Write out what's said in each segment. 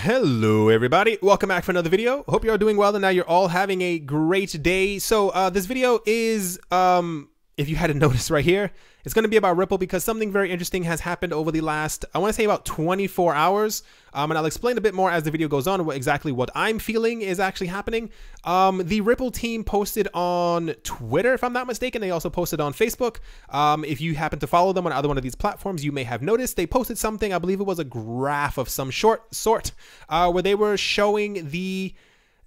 Hello everybody, welcome back for another video. Hope you're all doing well and now you're all having a great day. So this video is, if you hadn't noticed right here, it's going to be about Ripple because something very interesting has happened over the last, I want to say about 24 hours. And I'll explain a bit more as the video goes on exactly what I'm feeling is actually happening. The Ripple team posted on Twitter, if I'm not mistaken. They also posted on Facebook. If you happen to follow them on either one of these platforms, you may have noticed they posted something. I believe it was a graph of some sort where they were showing the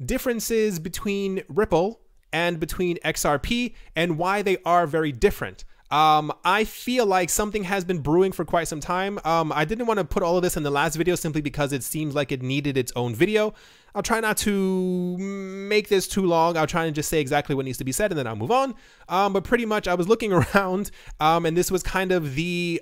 differences between Ripple and between XRP and why they are very different. I feel like something has been brewing for quite some time. I didn't want to put all of this in the last video simply because it seems like it needed its own video. I'll try not to make this too long. I'll try and just say exactly what needs to be said and then I'll move on. But pretty much I was looking around and this was kind of the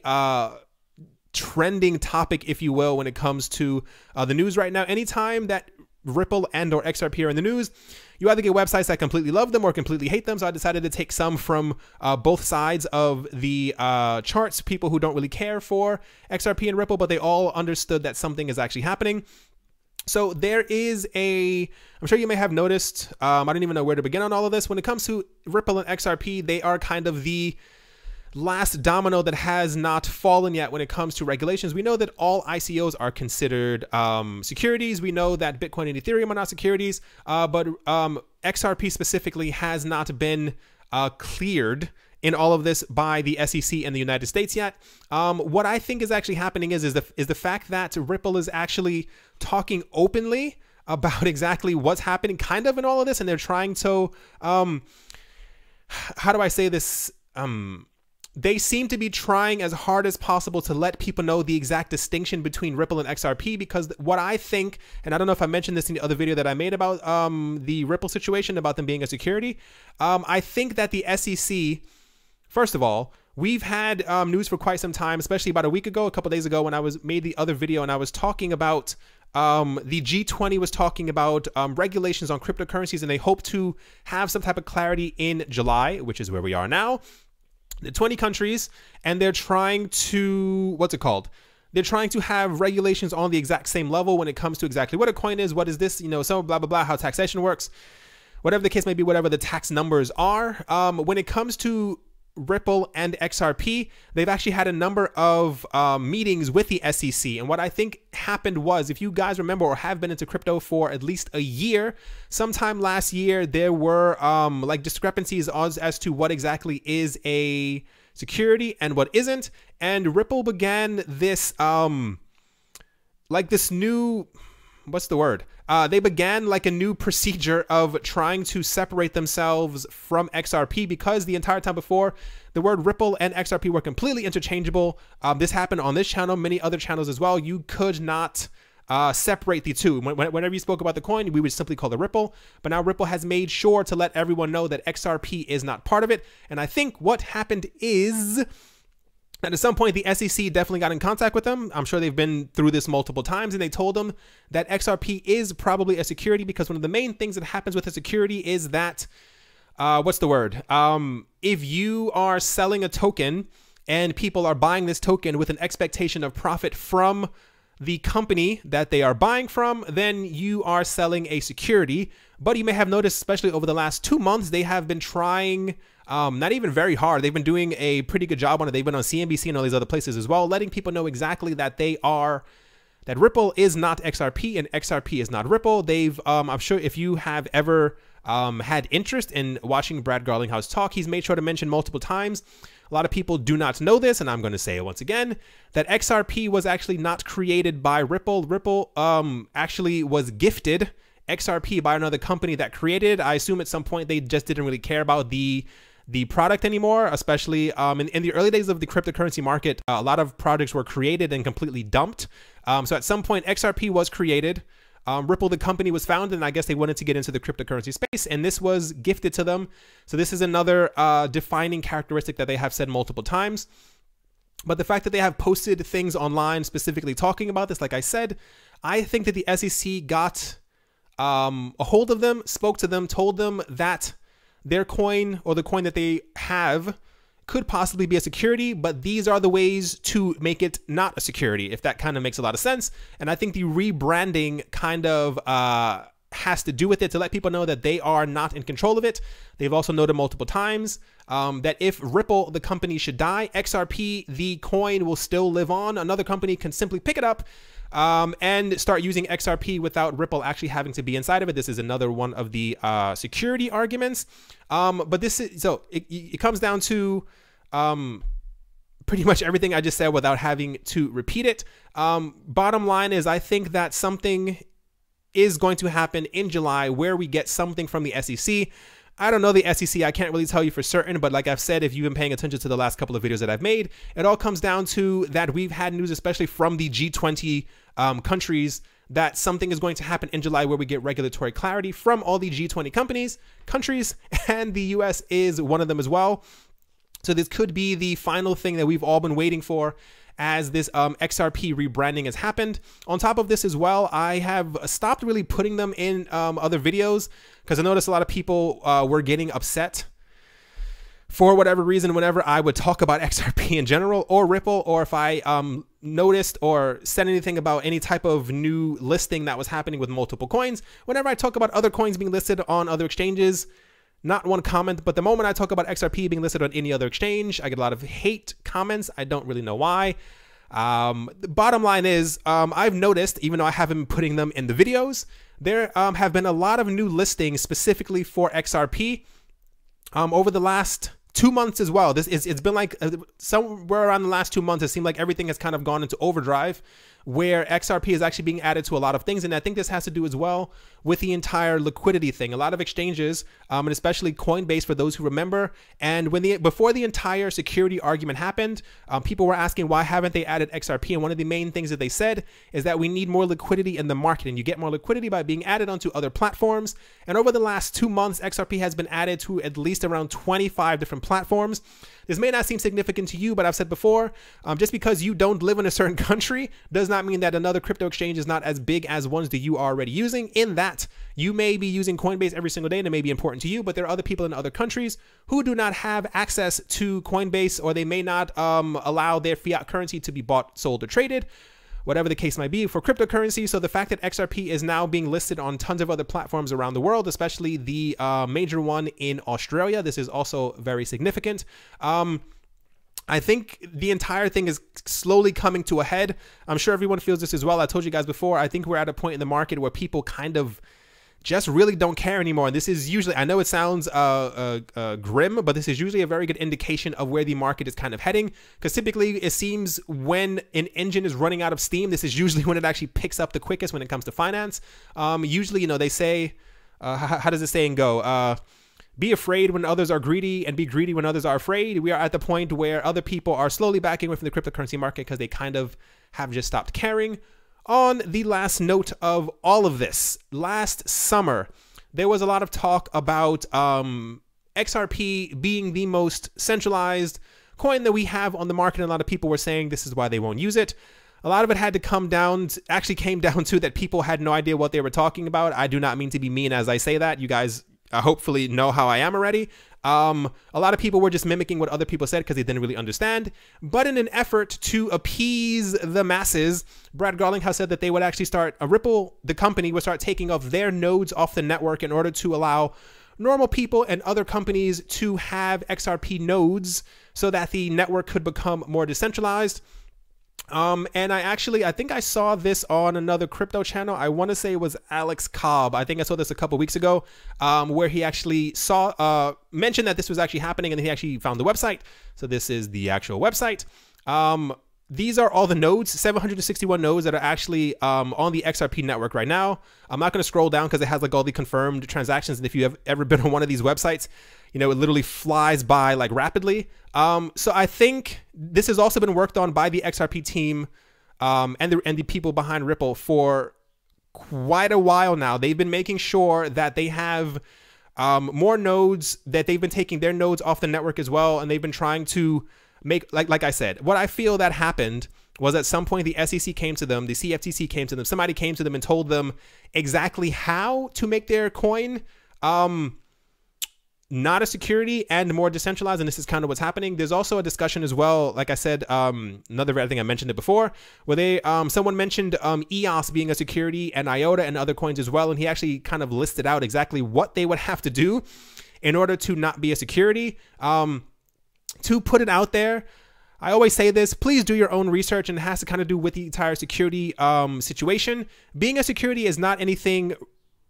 trending topic, if you will, when it comes to the news right now. Anytime that Ripple and or XRP are in the news, you either get websites that completely love them or completely hate them. So I decided to take some from both sides of the charts, people who don't really care for XRP and Ripple, but they all understood that something is actually happening. So there is I'm sure you may have noticed, I don't even know where to begin on all of this. When it comes to Ripple and XRP, they are kind of the last domino that has not fallen yet when it comes to regulations. We know that all ICOs are considered securities. We know that Bitcoin and Ethereum are not securities, but XRP specifically has not been cleared in all of this by the SEC in the United States yet. What I think is actually happening is the fact that Ripple is actually talking openly about exactly what's happening kind of in all of this, and they're trying to, how do I say this? They seem to be trying as hard as possible to let people know the exact distinction between Ripple and XRP, because what I think, and I don't know if I mentioned this in the other video that I made about the Ripple situation, about them being a security, I think that the SEC, first of all, we've had news for quite some time, especially about a week ago, a couple days ago, when I made the other video and I was talking about the G20 was talking about regulations on cryptocurrencies, and they hope to have some type of clarity in July, which is where we are now. The 20 countries, and they're trying to, what's it called? They're trying to have regulations on the exact same level when it comes to exactly what a coin is, what is this, you know, so blah, blah, blah, how taxation works, whatever the case may be, whatever the tax numbers are. When it comes to Ripple and XRP, they've actually had a number of meetings with the SEC. And what I think happened was, if you guys remember or have been into crypto for at least a year, sometime last year, there were like discrepancies as to what exactly is a security and what isn't. And Ripple began this, like this new, what's the word? They began like a new procedure of trying to separate themselves from XRP, because the entire time before, the word Ripple and XRP were completely interchangeable. This happened on this channel, many other channels as well. You could not separate the two. Whenever you spoke about the coin, we would simply call it Ripple. But now Ripple has made sure to let everyone know that XRP is not part of it. And I think what happened is, and at some point, the SEC definitely got in contact with them. I'm sure they've been through this multiple times, and they told them that XRP is probably a security, because one of the main things that happens with a security is that, what's the word? If you are selling a token and people are buying this token with an expectation of profit from the company that they are buying from, then you are selling a security. But you may have noticed, especially over the last 2 months, they have been trying, not even very hard. They've been doing a pretty good job on it. They've been on CNBC and all these other places as well, letting people know exactly that that Ripple is not XRP and XRP is not Ripple. They've, I'm sure if you have ever had interest in watching Brad Garlinghouse talk, he's made sure to mention multiple times. A lot of people do not know this, and I'm going to say it once again, that XRP was actually not created by Ripple. Ripple actually was gifted XRP by another company that created it. I assume at some point they just didn't really care about the product anymore, especially in the early days of the cryptocurrency market. A lot of projects were created and completely dumped. So at some point, XRP was created. Ripple, the company, was founded, and I guess they wanted to get into the cryptocurrency space, and this was gifted to them. So this is another defining characteristic that they have said multiple times. But the fact that they have posted things online specifically talking about this, like I said, I think that the SEC got a hold of them, spoke to them, told them that their coin, or the coin that they have, could possibly be a security, but these are the ways to make it not a security, if that kind of makes a lot of sense. And I think the rebranding kind of has to do with it, to let people know that they are not in control of it. They've also noted multiple times that if Ripple, the company, should die, XRP, the coin, will still live on. Another company can simply pick it up and start using XRP without Ripple actually having to be inside of it. This is another one of the security arguments. But this is, so it comes down to pretty much everything I just said without having to repeat it. Bottom line is, I think that something is going to happen in July where we get something from the SEC. I don't know the SEC. I can't really tell you for certain, but like I've said, if you've been paying attention to the last couple of videos that I've made, it all comes down to that we've had news, especially from the G20 countries, that something is going to happen in July where we get regulatory clarity from all the G20 countries, and the US is one of them as well. So this could be the final thing that we've all been waiting for, as this XRP rebranding has happened. On top of this as well, I have stopped really putting them in other videos because I noticed a lot of people were getting upset for whatever reason whenever I would talk about XRP in general or Ripple, or if I noticed or said anything about any type of new listing that was happening with multiple coins. Whenever I talk about other coins being listed on other exchanges, not one comment, but the moment I talk about XRP being listed on any other exchange, I get a lot of hate comments. I don't really know why. The bottom line is, I've noticed, even though I haven't been putting them in the videos, there have been a lot of new listings specifically for XRP over the last 2 months as well. It's been like somewhere around the last 2 months, it seemed like everything has kind of gone into overdrive, where XRP is actually being added to a lot of things. And I think this has to do as well with the entire liquidity thing. A lot of exchanges, and especially Coinbase, for those who remember, and before the entire security argument happened, people were asking, why haven't they added XRP? And one of the main things that they said is that we need more liquidity in the market, and you get more liquidity by being added onto other platforms. And over the last 2 months, XRP has been added to at least around 25 different platforms. This may not seem significant to you, but I've said before, just because you don't live in a certain country does not mean that another crypto exchange is not as big as ones that you are already using, in that you may be using Coinbase every single day and it may be important to you, but there are other people in other countries who do not have access to Coinbase, or they may not allow their fiat currency to be bought, sold, or traded, whatever the case might be for cryptocurrency. So the fact that XRP is now being listed on tons of other platforms around the world, especially the major one in Australia, this is also very significant. I think the entire thing is slowly coming to a head. I'm sure everyone feels this as well. I told you guys before, I think we're at a point in the market where people kind of just really don't care anymore. And this is usually, I know it sounds grim, but this is usually a very good indication of where the market is kind of heading. Because typically it seems when an engine is running out of steam, this is usually when it actually picks up the quickest when it comes to finance. Usually, you know, they say, how does the saying go? Be afraid when others are greedy, and be greedy when others are afraid. We are at the point where other people are slowly backing away from the cryptocurrency market because they kind of have just stopped caring. On the last note of all of this, last summer, there was a lot of talk about XRP being the most centralized coin that we have on the market. And a lot of people were saying this is why they won't use it. A lot of it had to come down, actually came down to that people had no idea what they were talking about. I do not mean to be mean as I say that. You guys hopefully know how I am already. A lot of people were just mimicking what other people said because they didn't really understand. But in an effort to appease the masses, Brad Garlinghouse said that they would actually start, Ripple, the company, would start taking off their nodes off the network in order to allow normal people and other companies to have XRP nodes so that the network could become more decentralized. And I think I saw this on another crypto channel. I want to say it was Alex Cobb. I think I saw this a couple weeks ago, where he actually mentioned that this was actually happening, and he actually found the website. So this is the actual website. These are all the nodes, 761 nodes that are actually on the XRP network right now. I'm not going to scroll down because it has like all the confirmed transactions. And if you have ever been on one of these websites, you know, it literally flies by like rapidly. So I think this has also been worked on by the XRP team and the people behind Ripple for quite a while now. They've been making sure that they have more nodes, that they've been taking their nodes off the network as well. And they've been trying to make, like I said, what I feel that happened was at some point the SEC came to them, the CFTC came to them, somebody came to them and told them exactly how to make their coin not a security and more decentralized, and this is kind of what's happening. There's also a discussion as well, like I said, another, I think I mentioned it before, where they someone mentioned EOS being a security and IOTA and other coins as well, and he actually kind of listed out exactly what they would have to do in order to not be a security. To put it out there, I always say this, please do your own research, and it has to kind of do with the entire security situation. Being a security is not anything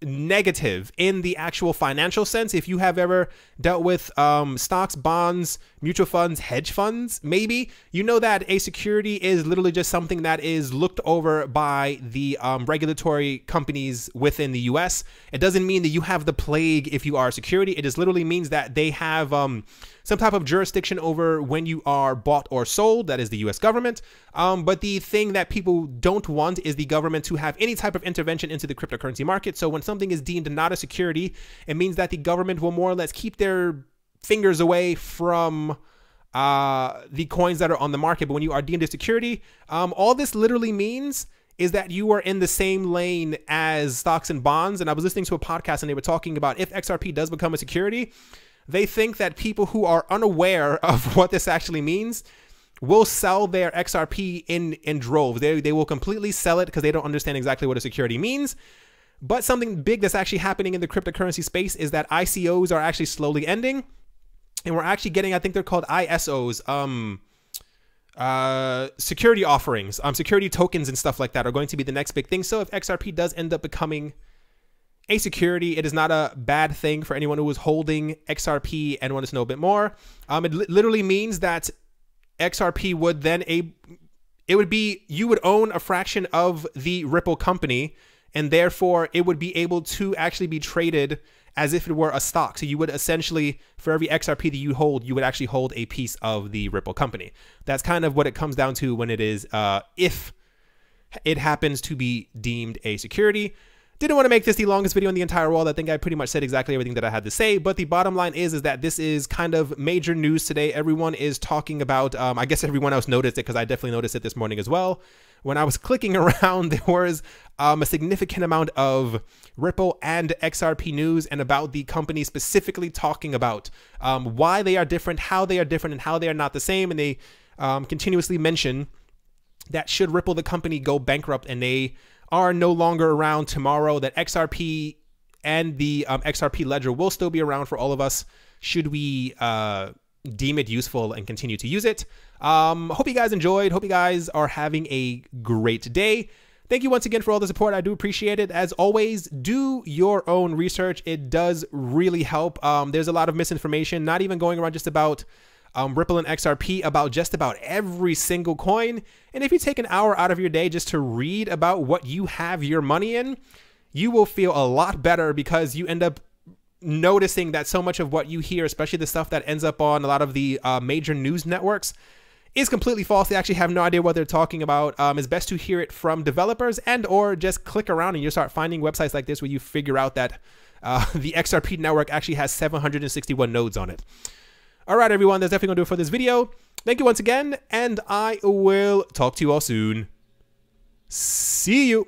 negative in the actual financial sense. If you have ever dealt with stocks, bonds, mutual funds, hedge funds, maybe you know that a security is literally just something that is looked over by the regulatory companies within the US. It doesn't mean that you have the plague if you are a security. It just literally means that they have some type of jurisdiction over when you are bought or sold. That is the US government. But the thing that people don't want is the government to have any type of intervention into the cryptocurrency market. So when something is deemed not a security, it means that the government will more or less keep their fingers away from the coins that are on the market. But when you are deemed a security, all this literally means is that you are in the same lane as stocks and bonds. And I was listening to a podcast and they were talking about if XRP does become a security, they think that people who are unaware of what this actually means will sell their XRP in droves. They will completely sell it because they don't understand exactly what a security means. But something big that's actually happening in the cryptocurrency space is that ICOs are actually slowly ending. And we're actually getting, I think they're called ISOs, security offerings, security tokens and stuff like that are going to be the next big thing. So if XRP does end up becoming a security, it is not a bad thing for anyone who is holding XRP and wants to know a bit more. It literally means that XRP would then you would own a fraction of the Ripple company, and therefore it would be able to actually be traded as if it were a stock. So you would essentially, for every XRP that you hold, you would actually hold a piece of the Ripple company. That's kind of what it comes down to when it is, if it happens to be deemed a security. Didn't want to make this the longest video in the entire world. I think I pretty much said exactly everything that I had to say, but the bottom line is that this is kind of major news today. Everyone is talking about, I guess everyone else noticed it because I definitely noticed it this morning as well. When I was clicking around, there was a significant amount of Ripple and XRP news and about the company specifically talking about why they are different, and how they are not the same. And they continuously mention that should Ripple, the company, go bankrupt and they are no longer around tomorrow, that XRP and the XRP ledger will still be around for all of us should we deem it useful and continue to use it. Hope you guys enjoyed. Hope you guys are having a great day. Thank you once again for all the support. I do appreciate it. As always, do your own research. It does really help. There's a lot of misinformation, not even going around just about Ripple and XRP, about just about every single coin. And if you take an hour out of your day just to read about what you have your money in, you will feel a lot better because you end up noticing that so much of what you hear, especially the stuff that ends up on a lot of the major news networks, is completely false. They actually have no idea what they're talking about. It's best to hear it from developers and or just click around and you start finding websites like this where you figure out that the XRP network actually has 761 nodes on it. All right, everyone, that's definitely going to do it for this video. Thank you once again, and I will talk to you all soon. See you.